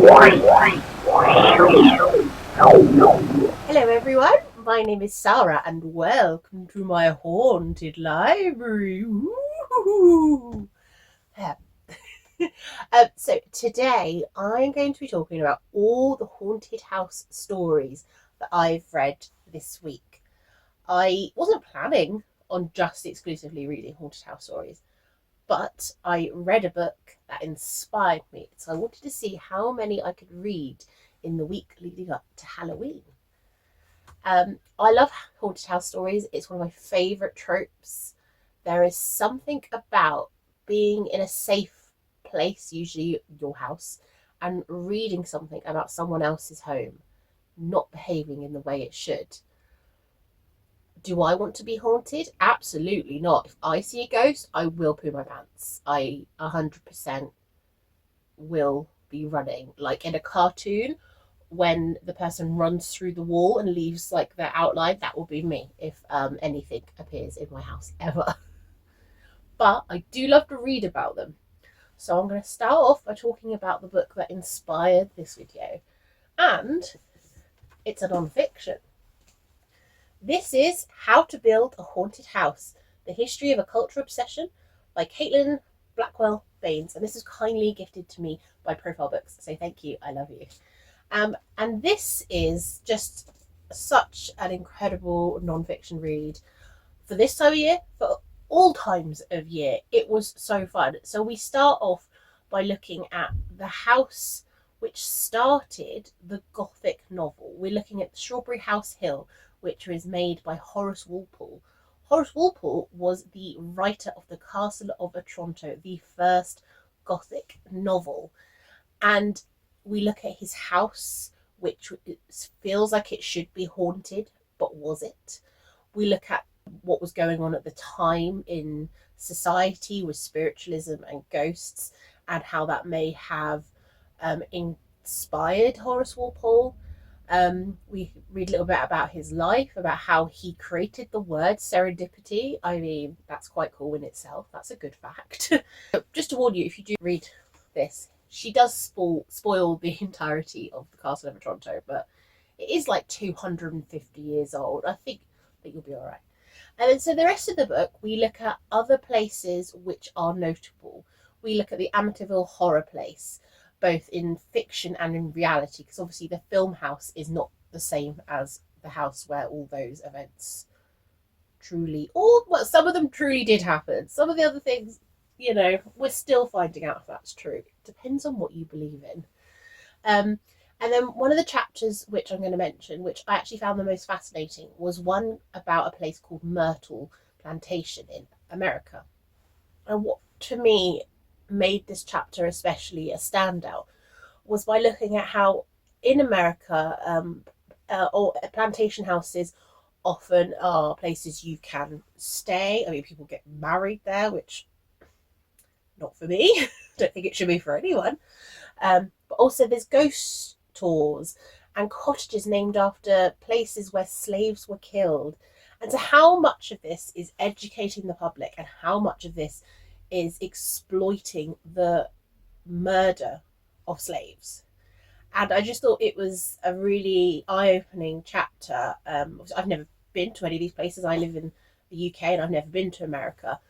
Hello everyone, my name is Sarah and welcome to my haunted library. Ooh. Yeah. So today I'm going to be talking about all the haunted house stories that I've read this week. I wasn't planning on just exclusively reading haunted house stories, but I read a book that inspired me. So I wanted to see how many I could read in the week leading up to Halloween. I love haunted house stories. It's one of my favourite tropes. There is something about being in a safe place, usually your house, and reading something about someone else's home not behaving in the way it should. Do I want to be haunted? Absolutely not. If I see a ghost, I will poo my pants. I 100% will be running. Like in a cartoon, when the person runs through the wall and leaves like their outline, that will be me if anything appears in my house ever. But I do love to read about them. So I'm going to start off by talking about the book that inspired this video. And it's a non-fiction. This is How to Build a Haunted House, The History of a Cultural Obsession by Blackwell Baines. And this is kindly gifted to me by Profile Books. So thank you. I love you. And this is just such an incredible non-fiction read for this time of year, for all times of year. It was so fun. So we start off by looking at the house which started the Gothic novel. We're looking at Strawberry House Hill, which was made by Horace Walpole. Horace Walpole was the writer of The Castle of Otranto, the first Gothic novel. And we look at his house, which feels like it should be haunted, but was it? We look at what was going on at the time in society with spiritualism and ghosts, and how that may have inspired Horace Walpole. We read a little bit about his life, about how he created the word serendipity. I mean, that's quite cool in itself. That's a good fact. Just to warn you, if you do read this, she does spoil the entirety of the Castle of Otranto, but it is like 250 years old. I think that you'll be all right. And then so the rest of the book, we look at other places which are notable. We look at the Amityville horror place, both in fiction and in reality, because obviously the film house is not the same as the house where all those events truly, or well, some of them truly did happen. Some of the other things, we're still finding out if that's true. It depends on what you believe in. And then one of the chapters which I'm going to mention, which I actually found the most fascinating, was one about a place called Myrtle Plantation in America. And what to me made this chapter especially a standout was by looking at how in America, or plantation houses often are places you can stay. I mean, people get married there, which not for me. Don't think it should be for anyone. But also there's ghost tours and cottages named after places where slaves were killed. And so how much of this is educating the public and how much of this is exploiting the murder of slaves. And I just thought it was a really eye-opening chapter. I've never been to any of these places. I live in the UK and I've never been to America.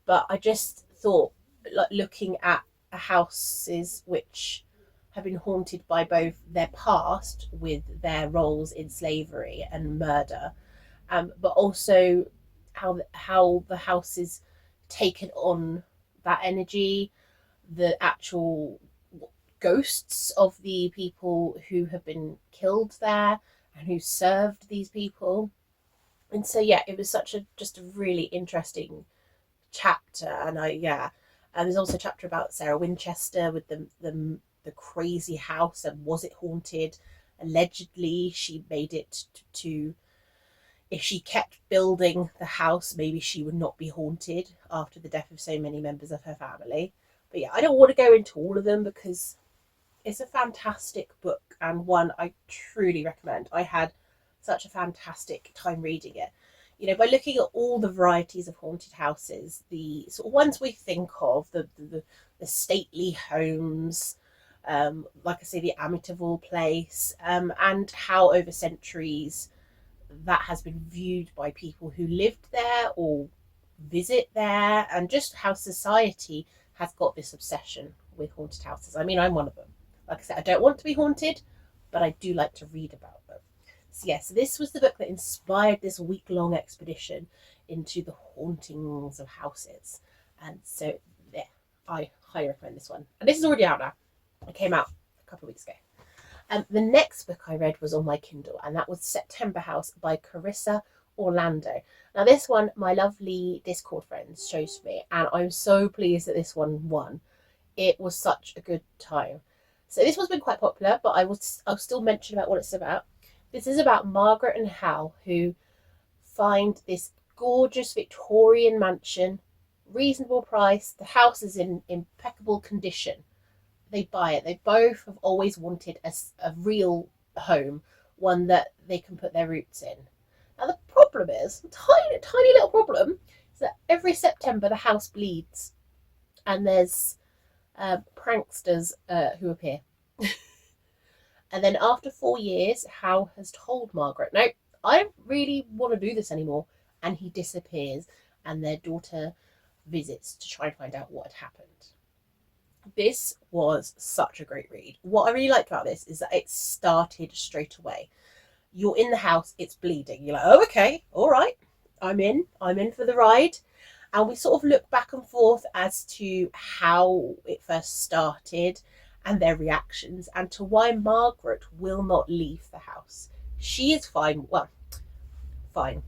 But I just thought, like, looking at houses which have been haunted by both their past with their roles in slavery and murder, but also how the house is taken on that energy, the actual ghosts of the people who have been killed there and who served these people. And so yeah, it was just a really interesting chapter. And there's also a chapter about Sarah Winchester with the crazy house and was it haunted. Allegedly she made it to if she kept building the house, maybe she would not be haunted after the death of so many members of her family. But yeah, I don't want to go into all of them because it's a fantastic book and one I truly recommend. I had such a fantastic time reading it. By looking at all the varieties of haunted houses, the sort of ones we think of, the stately homes, like I say, the Amityville place, and how over centuries that has been viewed by people who lived there or visit there, and just how society has got this obsession with haunted houses. I mean, I'm one of them. Like I said, I don't want to be haunted, but I do like to read about them. So, yes, this was the book that inspired this week-long expedition into the hauntings of houses. And so, yeah, I highly recommend this one. And this is already out now. It came out a couple of weeks ago. The next book I read was on my Kindle, and that was September House by Carissa Orlando. Now, this one, my lovely Discord friends chose for me, and I'm so pleased that this one won. It was such a good time. So this one's been quite popular, but I'll still mention about what it's about. This is about Margaret and Hal, who find this gorgeous Victorian mansion, reasonable price. The house is in impeccable condition. They buy it. They both have always wanted a real home, one that they can put their roots in. Now the problem is, tiny little problem, is that every September the house bleeds, and there's pranksters who appear. And then after 4 years, Hal has told Margaret, no, I don't really want to do this anymore. And he disappears, and their daughter visits to try and find out what had happened. This was such a great read. What I really liked about this is that it started straight away. You're in the house, it's bleeding. You're like, oh, okay, all right, I'm in for the ride. And we sort of look back and forth as to how it first started and their reactions, and to why Margaret will not leave the house. She is fine. Well, fine.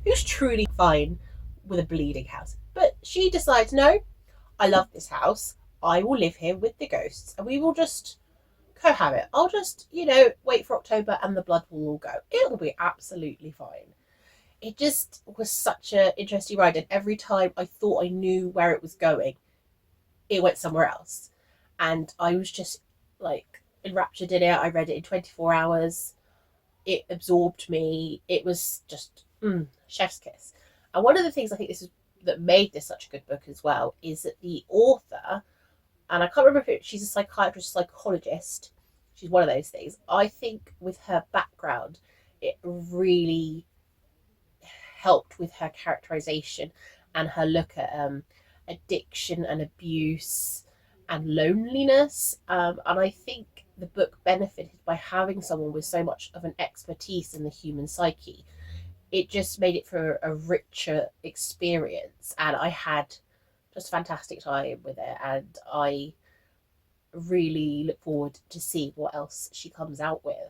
Who's truly fine with a bleeding house? But she decides, no, I love this house. I will live here with the ghosts, and we will just cohabit. I'll just, wait for October and the blood will all go. It'll be absolutely fine. It just was such an interesting ride, and every time I thought I knew where it was going, it went somewhere else. And I was just like enraptured in it. I read it in 24 hours. It absorbed me. It was just chef's kiss. And one of the things I think that made this such a good book as well is that the author, and I can't remember if she's a psychiatrist, psychologist, she's one of those things. I think with her background, it really helped with her characterization and her look at addiction and abuse and loneliness. And I think the book benefited by having someone with so much of an expertise in the human psyche. It just made it for a richer experience, and I had just a fantastic time with it, and I really look forward to see what else she comes out with.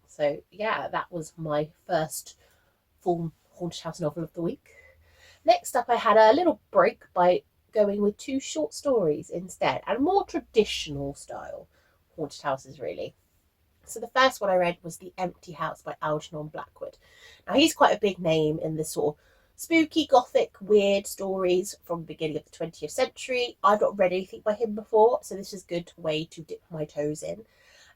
So yeah, that was my first full haunted house novel of the week. Next up, I had a little break by going with 2 short stories instead, and more traditional style haunted houses really. So the first one I read was The Empty House by Algernon Blackwood. Now he's quite a big name in the sort of spooky, gothic, weird stories from the beginning of the 20th century. I've not read anything by him before, so this is a good way to dip my toes in.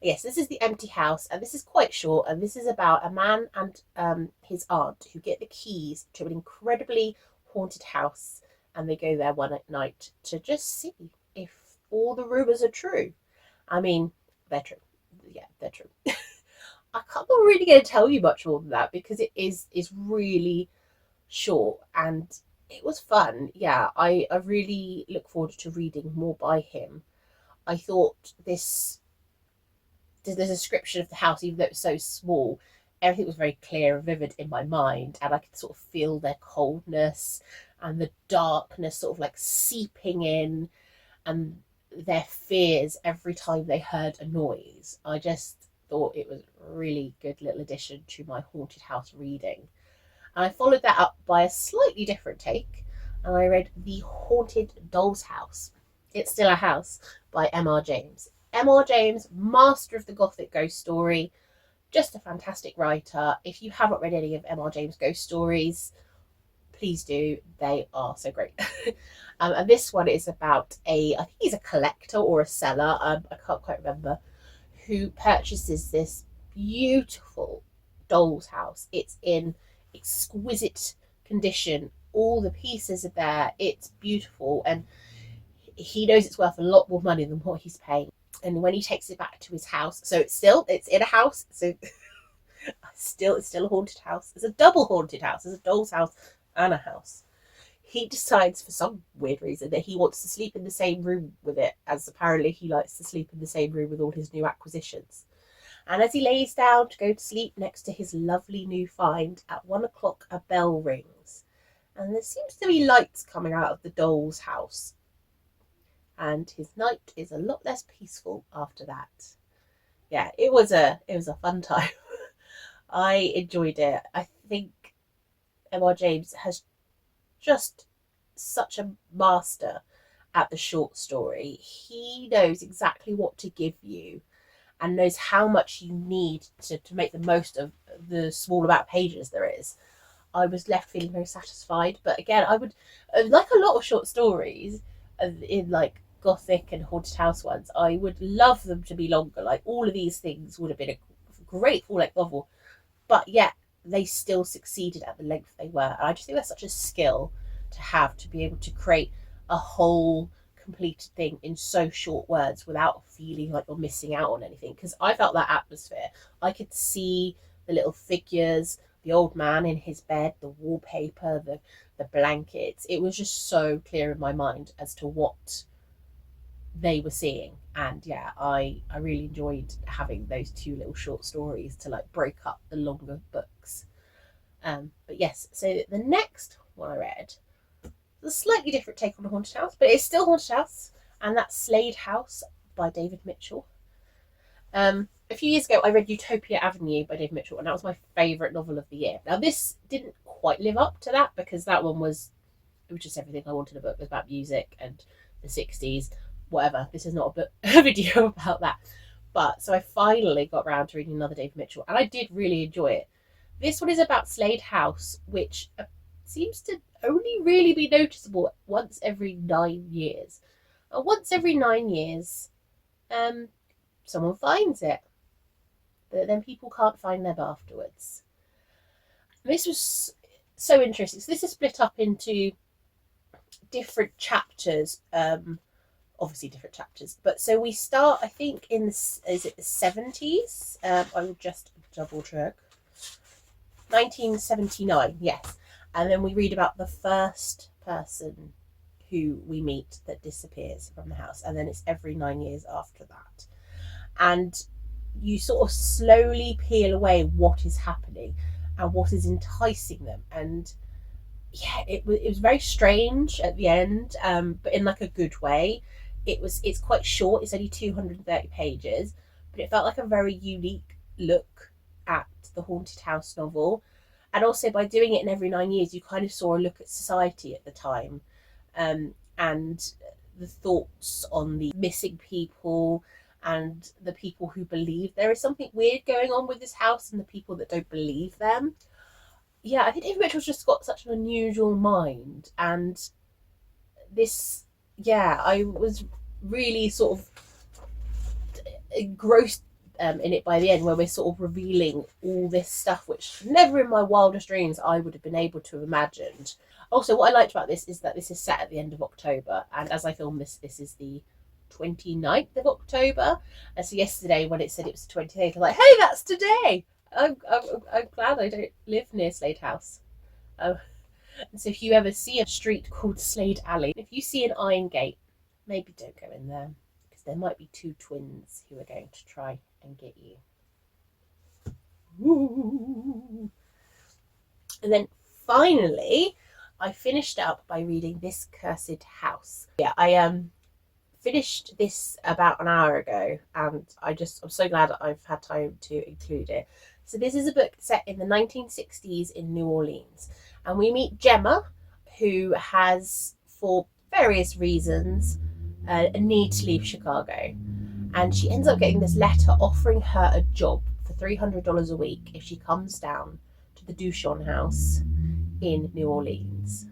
Yes, this is The Empty House, and this is quite short, and this is about a man and his aunt who get the keys to an incredibly haunted house, and they go there one night to just see if all the rumours are true. I mean, they're true. Yeah, they're true. I'm not really going to tell you much more than that because it is really short, and it was fun. Yeah, I really look forward to reading more by him. I thought the description of the house, even though it was so small, everything was very clear and vivid in my mind, and I could sort of feel their coldness and the darkness sort of like seeping in, and their fears every time they heard a noise. I just thought it was a really good little addition to my haunted house reading. And I followed that up by a slightly different take, and I read The Haunted Doll's House. It's Still a House by M.R. James. M.R. James, master of the gothic ghost story, just a fantastic writer. If you haven't read any of M.R. James' ghost stories, please do. They are so great. And this one is about I think he's a collector or a seller, I can't quite remember, who purchases this beautiful doll's house. It's in exquisite condition. All the pieces are there. It's beautiful, and he knows it's worth a lot more money than what he's paying. And when he takes it back to his house, so it's in a house, so it's still a haunted house. It's a double haunted house. It's a doll's house and a house. He decides for some weird reason that he wants to sleep in the same room with it, as apparently he likes to sleep in the same room with all his new acquisitions. And as he lays down to go to sleep next to his lovely new find, at 1 o'clock a bell rings. And there seems to be lights coming out of the doll's house. And his night is a lot less peaceful after that. Yeah, it was a fun time. I enjoyed it. I think M.R. James has just such a master at the short story. He knows exactly what to give you and knows how much you need to make the most of the small amount of pages there is. I was left feeling very satisfied. But again, I would, like a lot of short stories in like Gothic and haunted house ones, I would love them to be longer. Like all of these things would have been a great full-length novel, but yet they still succeeded at the length they were. And I just think that's such a skill to have, to be able to create a whole completed thing in so short words without feeling like you're missing out on anything. Because I felt that atmosphere. I could see the little figures, the old man in his bed, the wallpaper, the blankets. It was just so clear in my mind as to what they were seeing. And yeah, I really enjoyed having those two little short stories to like break up the longer books. But yes, so the next one I read was a slightly different take on a haunted house, but it's still haunted house, and that's Slade House by David Mitchell. A few years ago I read Utopia Avenue by David Mitchell, and that was my favourite novel of the year. Now this didn't quite live up to that, because that one was, it was just everything I wanted in a book. It was about music and the 60s, whatever. This is not a video about that. But so I finally got round to reading another David Mitchell, and I did really enjoy it. This one is about Slade House, which seems to only really be noticeable once every 9 years. And once every 9 years, someone finds it, but then people can't find them afterwards. This was so interesting. So this is split up into different chapters, obviously different chapters, but so we start, I think, in is it the 70s? I will just double check. 1979, yes. And then we read about the first person who we meet that disappears from the house, and then it's every 9 years after that. And you sort of slowly peel away what is happening and what is enticing them. And yeah, it was very strange at the end, but in like a good way. It's quite short. It's only 230 pages, but it felt like a very unique look at the haunted house novel. And also by doing it in every 9 years, you kind of saw a look at society at the time, and the thoughts on the missing people and the people who believe there is something weird going on with this house and the people that don't believe them. Yeah, I think David Mitchell's just got such an unusual mind, and this, yeah, I was really sort of engrossed in it by the end, where we're sort of revealing all this stuff which never in my wildest dreams I would have been able to have imagined. Also, what I liked about this is that this is set at the end of October, and as I film this is the 29th of October. And so yesterday when it said it was the 28th, I was like, hey, that's today. I'm glad I don't live near Slade House. And so if you ever see a street called Slade Alley, if you see an iron gate, maybe don't go in there, because there might be two twins who are going to try and get you. Ooh. And then finally, I finished up by reading This Cursed House. Yeah, I finished this about an hour ago, and I'm so glad that I've had time to include it. So this is a book set in the 1960s in New Orleans, and we meet Gemma, who has, for various reasons, a need to leave Chicago. And she ends up getting this letter offering her a job for $300 a week if she comes down to the Duchon house in New Orleans.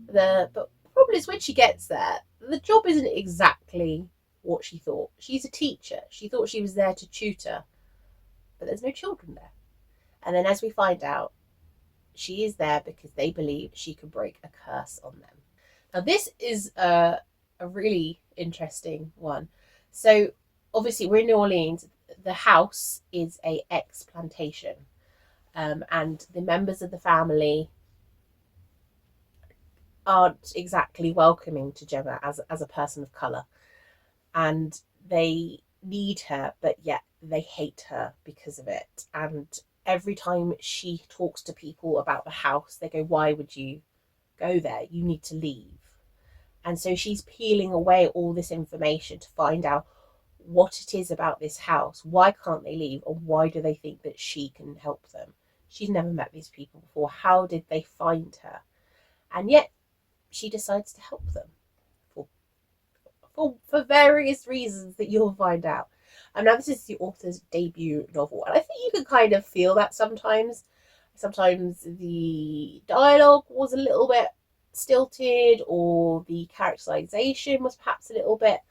But the problem is, when she gets there, the job isn't exactly what she thought. She's a teacher. She thought she was there to tutor, but there's no children there. And then as we find out, she is there because they believe she can break a curse on them. Now this is a really interesting one. So obviously we're in New Orleans. The house is a ex-plantation, and the members of the family aren't exactly welcoming to Gemma as a person of color, and they need her, but yet they hate her because of it. And every time she talks to people about the house, they go, "Why would you go there? You need to leave." And so she's peeling away all this information to find out what it is about this house. Why can't they leave? Or why do they think that she can help them? She's never met these people before. How did they find her? And yet she decides to help them for various reasons that you'll find out. And now this is the author's debut novel, and I think you can kind of feel that sometimes. Sometimes the dialogue was a little bit stilted, or the characterization was perhaps a little bit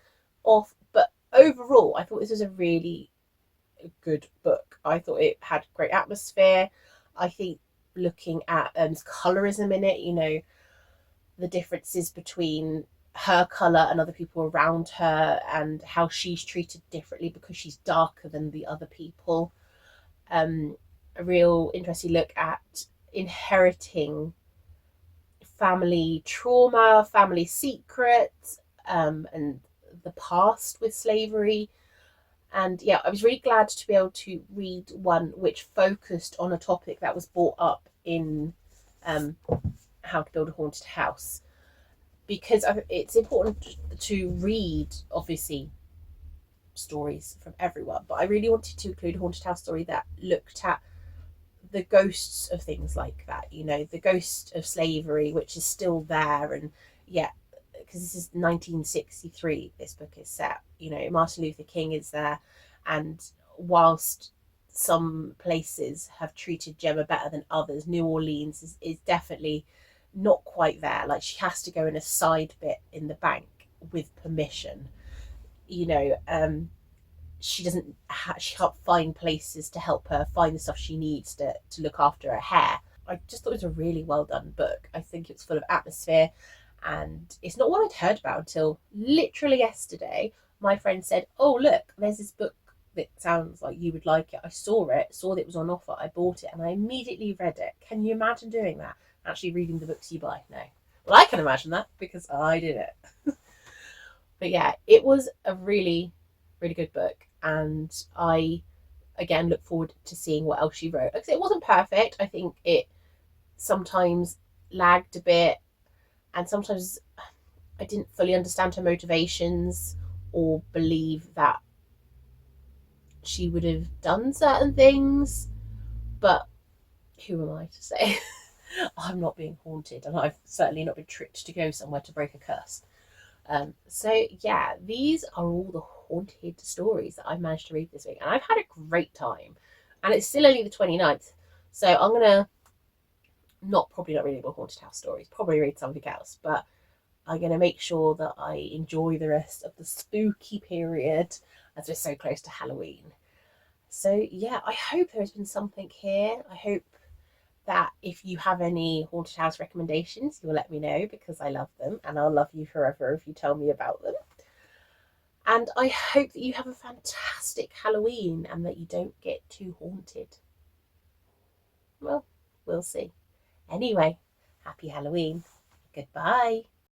off. But overall, I thought this was a really good book. I thought it had great atmosphere. I think looking at colorism in it, you know, the differences between her colour and other people around her, and how she's treated differently because she's darker than the other people. A real interesting look at inheriting family trauma, family secrets, and the past with slavery. And yeah, I was really glad to be able to read one which focused on a topic that was brought up in How to Build a Haunted House, because it's important to read, obviously, stories from everyone, but I really wanted to include a haunted house story that looked at the ghosts of things like that, you know, the ghost of slavery, which is still there. And yeah, because this is 1963, this book is set, you know, Martin Luther King is there, and whilst some places have treated Gemma better than others, New Orleans is definitely not quite there. Like, she has to go in a side bit in the bank with permission, you know. She she can't find places to help her find the stuff she needs to look after her hair. I just thought it was a really well done book. I think it's full of atmosphere, and it's not one I'd heard about until literally yesterday. My friend said, "Oh, look, there's this book that sounds like you would like it." I saw that it was on offer, I bought it, and I immediately read it. Can you imagine doing that? Actually reading the books you buy? No. Well, I can imagine that because I did it. But yeah, it was a really, really good book, and I again look forward to seeing what else she wrote. Because it wasn't perfect. I think it sometimes lagged a bit, and sometimes I didn't fully understand her motivations or believe that she would have done certain things. But who am I to say? I'm not being haunted, and I've certainly not been tricked to go somewhere to break a curse. So yeah, these are all the haunted stories that I've managed to read this week, and I've had a great time. And it's still only the 29th, so I'm gonna probably not read any more haunted house stories, probably read something else, but I'm gonna make sure that I enjoy the rest of the spooky period as we're so close to Halloween. So yeah, I hope there's been something here. I hope that if you have any haunted house recommendations, you'll let me know, because I love them, and I'll love you forever if you tell me about them. And I hope that you have a fantastic Halloween and that you don't get too haunted. Well, we'll see. Anyway, happy Halloween. Goodbye.